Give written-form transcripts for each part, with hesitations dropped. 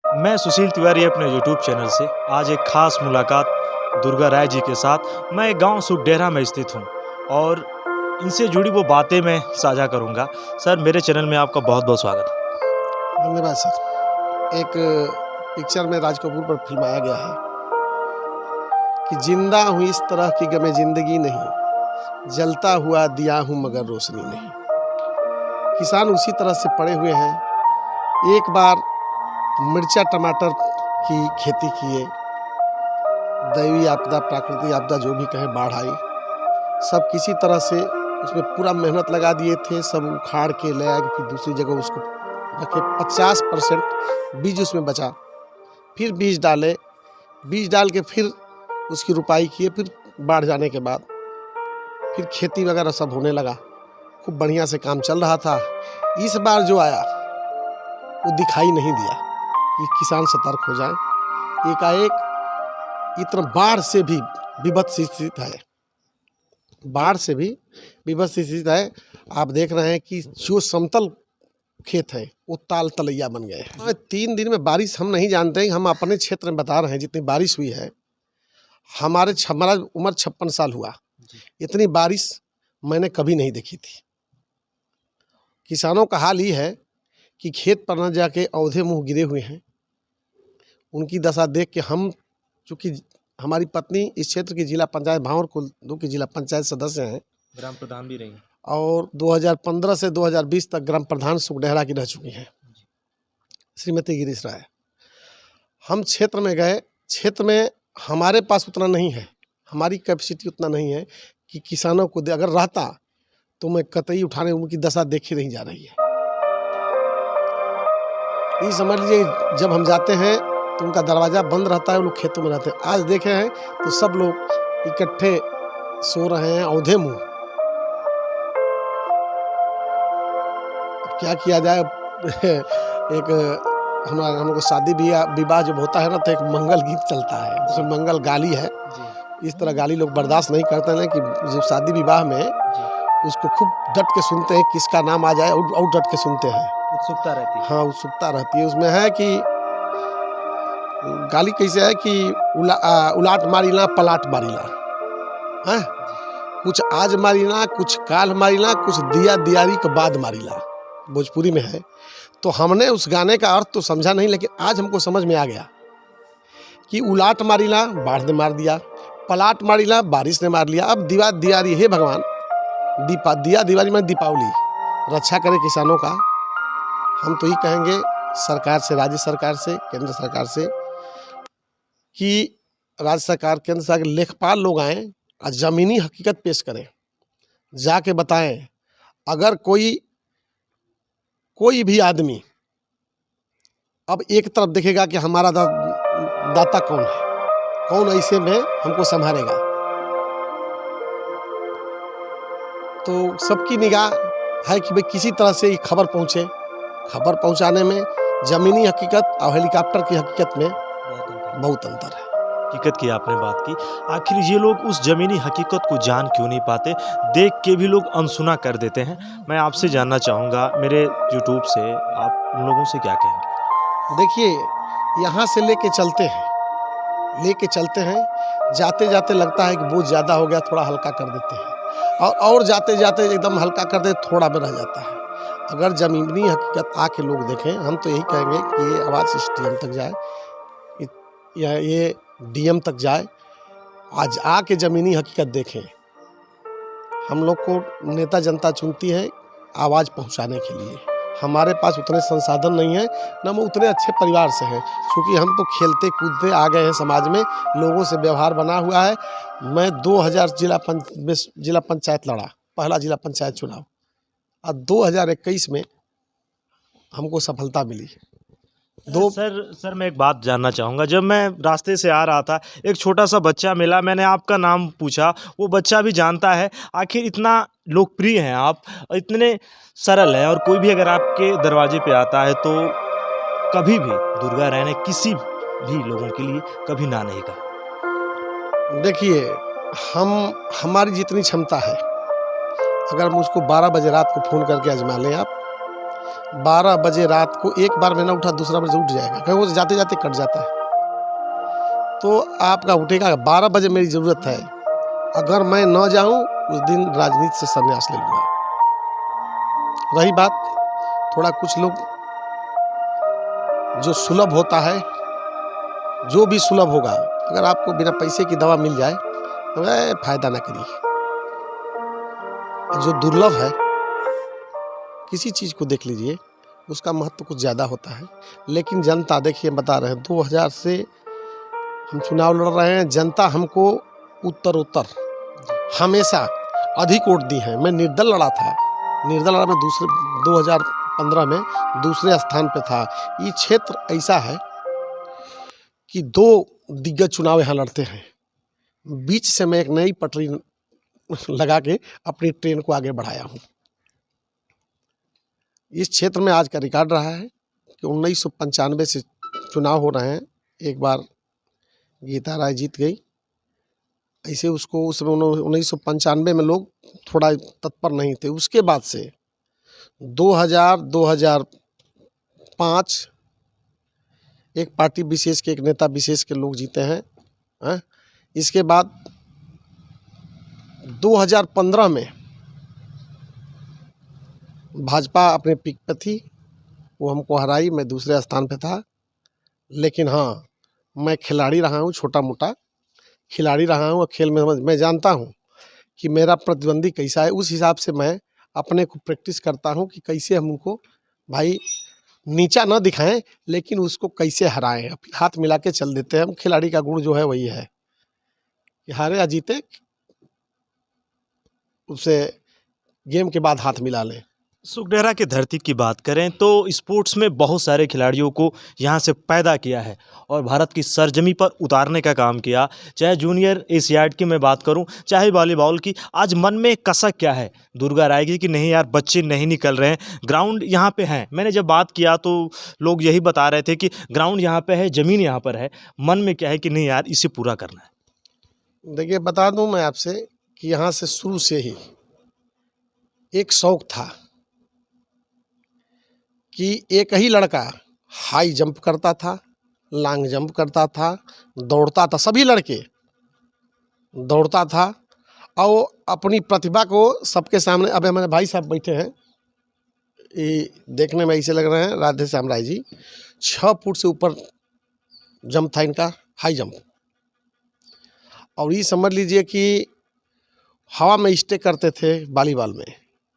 मैं सुशील तिवारी अपने YouTube channel से आज एक खास मुलाकात दुर्गा राय जी के साथ। मैं एक गांव सुखडेरा में स्थित हूं और इनसे जुड़ी वो बातें मैं साझा करूंगा। सर, मेरे चैनल में आपका बहुत बहुत स्वागत है। धन्यवाद सर। एक पिक्चर में राज कपूर पर फिल्माया गया है कि जिंदा हूँ इस तरह की गमे जिंदगी नहीं, जलता हुआ दिया हूँ मगर रोशनी नहीं। किसान उसी तरह से पड़े हुए हैं। एक बार मिर्चा टमाटर की खेती किए, दैवीय आपदा प्राकृतिक आपदा जो भी कहें, बाढ़ आई, सब किसी तरह से उसमें पूरा मेहनत लगा दिए थे, सब उखाड़ के ले आए, फिर दूसरी जगह उसको रखे। 50% बीज उसमें बचा, फिर बीज डाले, बीज डाल के फिर उसकी रुपाई किए, फिर बाढ़ जाने के बाद फिर खेती वगैरह सब होने लगा, खूब बढ़िया से काम चल रहा था। इस बार जो आया वो दिखाई नहीं दिया कि किसान सतर्क हो जाए। एकाएक इतना बाढ़ से भी विभत्स स्थिति है, बाढ़ से भी विभत्स स्थिति है। आप देख रहे हैं कि जो समतल खेत है वो ताल तलैया बन गए हैं। 3 दिन में बारिश हम नहीं जानते हैं, हम अपने क्षेत्र में बता रहे हैं जितनी बारिश हुई है। हमारा उम्र 56 साल हुआ, इतनी बारिश मैंने कभी नहीं देखी थी। किसानों का हाल ही है कि खेत पर न जाके औंधे मुंह गिरे हुए हैं। उनकी दशा देख के हम, चूँकि हमारी पत्नी इस क्षेत्र की जिला पंचायत भावरकुल की जिला पंचायत सदस्य हैं, ग्राम प्रधान भी रही और 2015 से 2020 तक ग्राम प्रधान सुखडेरा की रह चुकी हैं, श्रीमती गिरीश राय। हम क्षेत्र में गए, क्षेत्र में हमारे पास उतना नहीं है, हमारी कैपेसिटी उतना नहीं है कि किसानों को अगर रहता तो मैं कतई उठाने, उनकी दशा देखी नहीं जा रही है। ये समझ लीजिए, जब हम जाते हैं तो उनका दरवाज़ा बंद रहता है, वो लोग खेतों में रहते हैं। आज देखे हैं तो सब लोग इकट्ठे सो रहे हैं औंधे मुँह। क्या किया जाए। एक हम लोग को शादी विवाह जब होता है ना, तो एक मंगल गीत चलता है, उसमें मंगल गाली है। इस तरह गाली लोग बर्दाश्त नहीं करते हैं कि जब शादी विवाह में उसको खूब डट के सुनते हैं, किसका नाम आ जाए और डट के सुनते हैं। उत्सुकता रहती है। हाँ, उत्सुकता रहती है। उसमें है कि गाली कैसे है कि उलाट मारीला पलाट मारीला है, कुछ आज मारीला, कुछ काल मारीला, कुछ दिया दियारी के बाद मारीला, भोजपुरी में है। तो हमने उस गाने का अर्थ तो समझा नहीं, लेकिन आज हमको समझ में आ गया कि उलाट मारीला बाढ़ ने मार दिया, पलाट मारीला बारिश ने मार लिया, अब दिया दियारी। हे भगवान, दिया दिवाली में दीपावली, रक्षा करे किसानों का। हम तो ये कहेंगे सरकार से, राज्य सरकार से, केंद्र सरकार से, कि राज्य सरकार, केंद्र सरकार के लेखपाल लोग आएँ और ज़मीनी हकीकत पेश करें, जाके बताएं। अगर कोई भी आदमी अब एक तरफ देखेगा कि हमारा दाता कौन है, कौन ऐसे में हमको संभालेगा, तो सबकी निगाह है कि भाई किसी तरह से ये खबर पहुँचे। खबर पहुँचाने में ज़मीनी हकीकत और हेलीकॉप्टर की हकीकत में बहुत अंतर है। हकीकत की आपने बात की, आखिर ये लोग उस ज़मीनी हकीकत को जान क्यों नहीं पाते? देख के भी लोग अनसुना कर देते हैं। मैं आपसे जानना चाहूँगा, मेरे यूट्यूब से आप उन लोगों से क्या कहेंगे? देखिए, यहाँ से लेके चलते हैं, जाते जाते लगता है कि बोझ ज़्यादा हो गया, थोड़ा हल्का कर देते हैं, और जाते जाते एकदम हल्का कर दे, थोड़ा में रह जाता है। अगर ज़मीनी हकीकत आके लोग देखें, हम तो यही कहेंगे कि ये आवाज़ SDM तक जाए या ये DM तक जाए, आज आके ज़मीनी हकीकत देखें। हम लोग को नेता जनता चुनती है आवाज़ पहुंचाने के लिए। हमारे पास उतने संसाधन नहीं है, न हम उतने अच्छे परिवार से हैं, क्योंकि हम तो खेलते कूदते आ गए हैं समाज में, लोगों से व्यवहार बना हुआ है। मैं 2000 जिला पंचायत लड़ा, पहला जिला पंचायत चुनाव, और 2021 में हमको सफलता मिली। सर मैं एक बात जानना चाहूँगा। जब मैं रास्ते से आ रहा था, एक छोटा सा बच्चा मिला, मैंने आपका नाम पूछा, वो बच्चा भी जानता है। आखिर इतना लोकप्रिय हैं आप, इतने सरल हैं, और कोई भी अगर आपके दरवाजे पे आता है तो कभी भी दुर्गा राय ने किसी भी लोगों के लिए कभी ना नहीं कहा। देखिए, हमारी जितनी क्षमता है, अगर मुझको 12 बजे रात को फ़ोन करके आजमा लें आप, 12 बजे रात को एक बार में ना उठा, दूसरा बजे उठ जाएगा, कहीं वो जाते जाते कट जाता है। तो आपका उठेगा 12 बजे मेरी ज़रूरत है, अगर मैं न जाऊं उस दिन राजनीति से संन्यास ले लूँगा। रही बात थोड़ा कुछ लोग जो सुलभ होता है, जो भी सुलभ होगा, अगर आपको बिना पैसे की दवा मिल जाए तो फायदा ना करिए। जो दुर्लभ है किसी चीज़ को देख लीजिए, उसका महत्व कुछ ज़्यादा होता है। लेकिन जनता देखिए, बता रहे हैं 2000 से हम चुनाव लड़ रहे हैं, जनता हमको उत्तरोत्तर हमेशा अधिक वोट दी है। मैं निर्दल लड़ा था, निर्दल लड़ा, मैं 2015 में दूसरे स्थान पे था। ये क्षेत्र ऐसा है कि 2 दिग्गज चुनाव यहाँ लड़ते हैं, बीच से मैं एक नई पटरी लगा के अपनी ट्रेन को आगे बढ़ाया हूँ। इस क्षेत्र में आज का रिकॉर्ड रहा है कि 1995 से चुनाव हो रहे हैं, एक बार गीता राय जीत गई। ऐसे उसको उस समय 1995 में लोग थोड़ा तत्पर नहीं थे। उसके बाद से 2000, 2005 एक पार्टी विशेष के, एक नेता विशेष के लोग जीते हैं। इसके बाद 2015 में भाजपा अपने पीक पे थी, वो हमको हराई, मैं दूसरे स्थान पे था। लेकिन हाँ, मैं खिलाड़ी रहा हूँ, छोटा मोटा खिलाड़ी रहा हूँ, और खेल में मैं जानता हूँ कि मेरा प्रतिद्वंदी कैसा है। उस हिसाब से मैं अपने को प्रैक्टिस करता हूँ कि कैसे हम उनको भाई नीचा ना दिखाएं, लेकिन उसको कैसे हराएं। हाथ मिला के चल देते हैं हम। खिलाड़ी का गुण जो है वही है कि हारे या जीते, उससे गेम के बाद हाथ मिला लें। सुखडेरा की धरती की बात करें तो स्पोर्ट्स में बहुत सारे खिलाड़ियों को यहाँ से पैदा किया है और भारत की सरजमी पर उतारने का काम किया। चाहे जूनियर एशियाड की मैं बात करूँ, चाहे वॉलीबॉल की, आज मन में कसक क्या है दुर्गा राय की कि नहीं यार, बच्चे नहीं निकल रहे हैं, ग्राउंड यहाँ पे हैं। मैंने जब बात किया तो लोग यही बता रहे थे कि ग्राउंड यहाँ पे है, ज़मीन यहाँ पर है, मन में क्या है कि नहीं यार, इसे पूरा करना है। देखिए, बता दूं मैं आपसे कि यहाँ से शुरू से ही एक शौक था कि एक ही लड़का हाई जंप करता था, लॉन्ग जंप करता था, दौड़ता था, सभी लड़के दौड़ता था, और अपनी प्रतिभा को सबके सामने। अब हमारे भाई साहब बैठे हैं, ये देखने में ऐसे लग रहे हैं राधे श्याम राय जी। 6 फुट से ऊपर जंप था इनका, हाई जंप। और ये समझ लीजिए कि हवा में स्टे करते थे वॉलीबॉल में।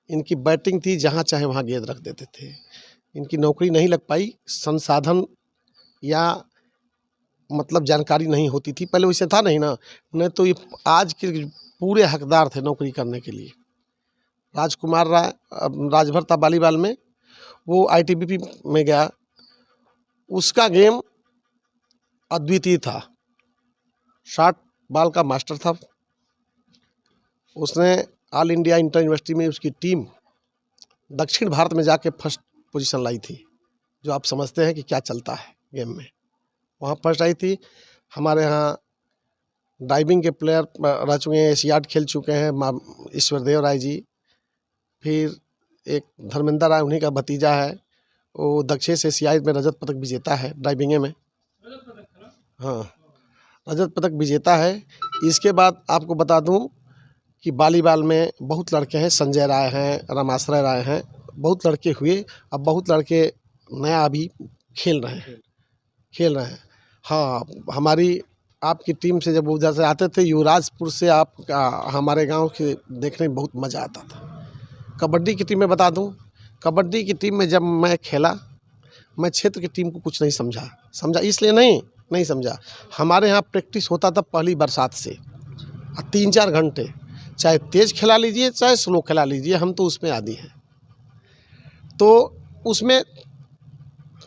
इनकी बैटिंग थी, जहाँ चाहे वहाँ गेंद रख देते थे। इनकी नौकरी नहीं लग पाई, संसाधन या मतलब जानकारी नहीं होती थी। पहले वैसे था नहीं ना, नहीं तो ये आज के पूरे हकदार थे नौकरी करने के लिए। राजकुमार राय राजभर था वॉलीबॉल में, वो ITBP में गया। उसका गेम अद्वितीय था, शॉर्ट बॉल का मास्टर था। उसने ऑल इंडिया इंटर यूनिवर्सिटी में उसकी टीम दक्षिण भारत में जाके फर्स्ट पोजीशन लाई थी, जो आप समझते हैं कि क्या चलता है गेम में। वहाँ फर्स्ट आई थी। हमारे यहाँ डाइविंग के प्लेयर रह चुके हैं, एशियाड खेल चुके हैं, ईश्वरदेव राय जी। फिर एक धर्मेंद्र राय, उन्हीं का भतीजा है, वो दक्षिण एशियाई में रजत पदक विजेता है डाइविंग में। हाँ, रजत पदक विजेता है। इसके बाद आपको बता दूं कि वॉलीबॉल में बहुत लड़के हैं, संजय राय हैं, रमाश्रय राय हैं, बहुत लड़के हुए। अब बहुत लड़के नया अभी खेल रहे हैं। हाँ, हमारी आपकी टीम से जब उधर से आते थे युवराजपुर से, आप हमारे गांव के देखने में बहुत मज़ा आता था। कबड्डी की टीम में बता दूं, कबड्डी की टीम में जब मैं खेला, मैं क्षेत्र की टीम को कुछ नहीं समझा इसलिए नहीं समझा। हमारे यहाँ प्रैक्टिस होता था पहली बरसात से 3-4 घंटे, चाहे तेज़ खिला लीजिए चाहे स्लो खिला लीजिए, हम तो उसमें आदी हैं। तो उसमें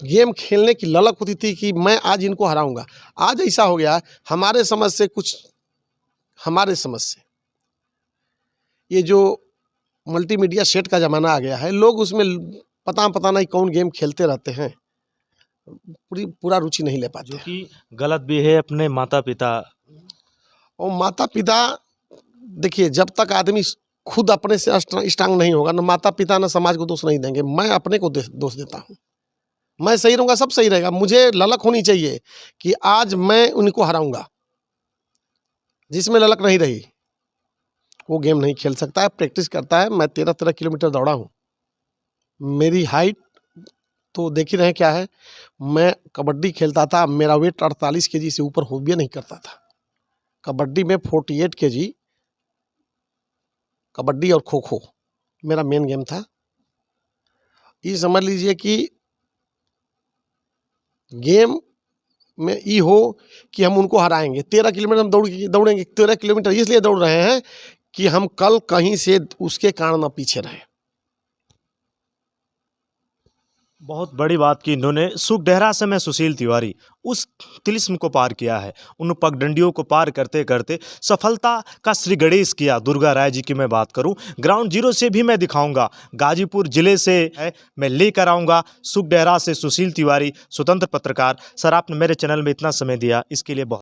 गेम खेलने की ललक होती थी कि मैं आज इनको हराऊंगा। आज ऐसा हो गया, हमारे समझ से ये जो मल्टीमीडिया सेट का ज़माना आ गया है, लोग उसमें पता नहीं कौन गेम खेलते रहते हैं, पूरा रुचि नहीं ले पाते। जो कि गलत भी है। अपने माता पिता और माता पिता देखिए, जब तक आदमी खुद अपने से स्ट्रांग नहीं होगा, न माता पिता न समाज को दोष नहीं देंगे, मैं अपने को दोष देता हूँ। मैं सही रहूँगा, सब सही रहेगा। मुझे ललक होनी चाहिए कि आज मैं उनको हराऊंगा। जिसमें ललक नहीं रही वो गेम नहीं खेल सकता है। प्रैक्टिस करता है। मैं 13 किलोमीटर दौड़ा हूँ। मेरी हाइट तो देख ही रहे क्या है। मैं कबड्डी खेलता था, मेरा वेट 48 केजी से ऊपर हो भी नहीं करता था। कबड्डी में 48 केजी, कबड्डी और खो खो मेरा मेन गेम था। ये समझ लीजिए कि गेम में ये हो कि हम उनको हराएंगे। 13 किलोमीटर हम दौड़ेंगे। 13 किलोमीटर इसलिए दौड़ रहे हैं कि हम कल कहीं से उसके कारण ना पीछे रहें। बहुत बड़ी बात की इन्होंने। सुखडेहरा से मैं सुशील तिवारी उस तिलिस्म को पार किया है, उन पगडंडियों को पार करते करते सफलता का श्री गणेश किया। दुर्गा राय जी की मैं बात करूं, ग्राउंड जीरो से भी मैं दिखाऊंगा। गाजीपुर जिले से है, मैं लेकर आऊंगा। सुखडेहरा से सुशील तिवारी, स्वतंत्र पत्रकार। सर, आपने मेरे चैनल में इतना समय दिया, इसके लिए बहुत